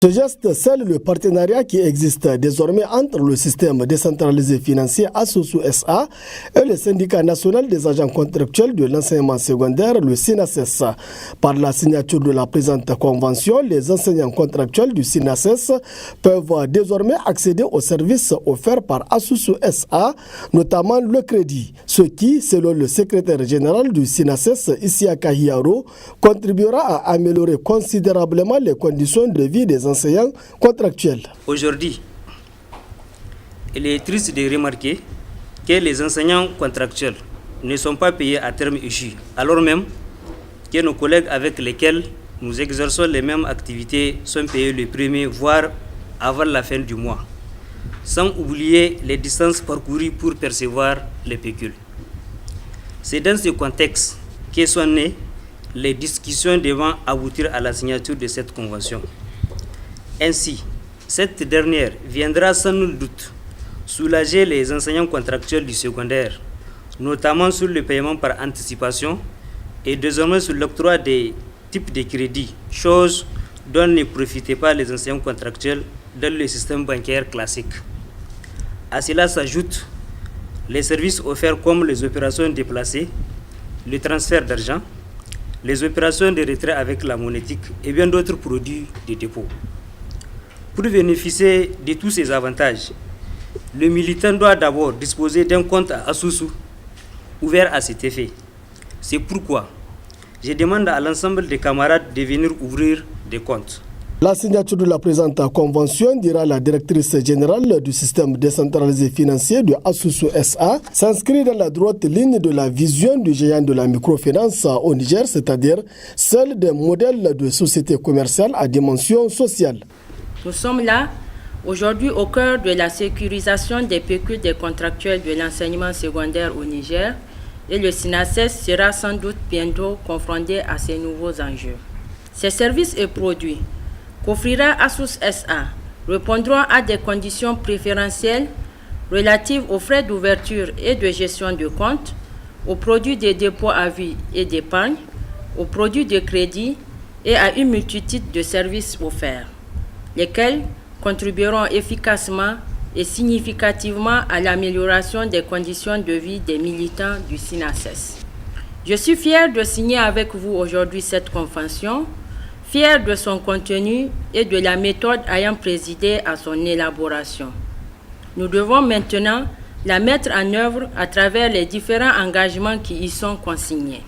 Ce geste scelle le partenariat qui existe désormais entre le système décentralisé financier Asusu SA et le syndicat national des agents contractuels de l'enseignement secondaire, le SINASES. Par la signature de la présente convention, les enseignants contractuels du SINASES peuvent désormais accéder aux services offerts par Asusu SA, notamment le crédit, ce qui, selon le secrétaire général du SINASES, Isiaka Hiaro, contribuera à améliorer considérablement les conditions de vie des enseignants contractuels. Aujourd'hui, il est triste de remarquer que les enseignants contractuels ne sont pas payés à terme échu, alors même que nos collègues avec lesquels nous exerçons les mêmes activités sont payés le premier, voire avant la fin du mois, sans oublier les distances parcourues pour percevoir les pécules. C'est dans ce contexte que sont nées les discussions devant aboutir à la signature de cette convention. Ainsi, cette dernière viendra sans nul doute soulager les enseignants contractuels du secondaire, notamment sur le paiement par anticipation et désormais sur l'octroi des types de crédits, chose dont ne profitaient pas les enseignants contractuels dans le système bancaire classique. À cela s'ajoutent les services offerts comme les opérations déplacées, le transfert d'argent, les opérations de retrait avec la monétique et bien d'autres produits de dépôt. Pour bénéficier de tous ces avantages, le militant doit d'abord disposer d'un compte à Asusu ouvert à cet effet. C'est pourquoi je demande à l'ensemble des camarades de venir ouvrir des comptes. La signature de la présente convention, dira la directrice générale du système décentralisé financier de Asusu SA, s'inscrit dans la droite ligne de la vision du géant de la microfinance au Niger, c'est-à-dire celle des modèles de société commerciale à dimension sociale. Nous sommes là, aujourd'hui, au cœur de la sécurisation des pécules des contractuels de l'enseignement secondaire au Niger, et le SINASES sera sans doute bientôt confronté à ces nouveaux enjeux. Ces services et produits qu'offrira Asusu SA répondront à des conditions préférentielles relatives aux frais d'ouverture et de gestion de compte, aux produits de dépôt à vie et d'épargne, aux produits de crédit et à une multitude de services offerts, lesquels contribueront efficacement et significativement à l'amélioration des conditions de vie des militants du SINASES. Je suis fier de signer avec vous aujourd'hui cette convention, fier de son contenu et de la méthode ayant présidé à son élaboration. Nous devons maintenant la mettre en œuvre à travers les différents engagements qui y sont consignés.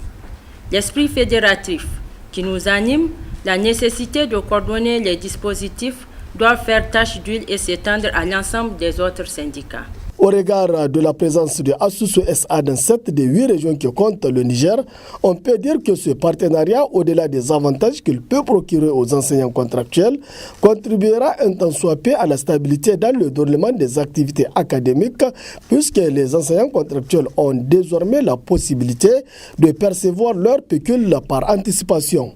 L'esprit fédératif qui nous anime, la nécessité de coordonner les dispositifs doivent faire tache d'huile et s'étendre à l'ensemble des autres syndicats. Au regard de la présence de Asusu SA dans 7 des 8 régions qui comptent le Niger, on peut dire que ce partenariat, au-delà des avantages qu'il peut procurer aux enseignants contractuels, contribuera un tant soit peu à la stabilité dans le déroulement des activités académiques, puisque les enseignants contractuels ont désormais la possibilité de percevoir leur pécule par anticipation.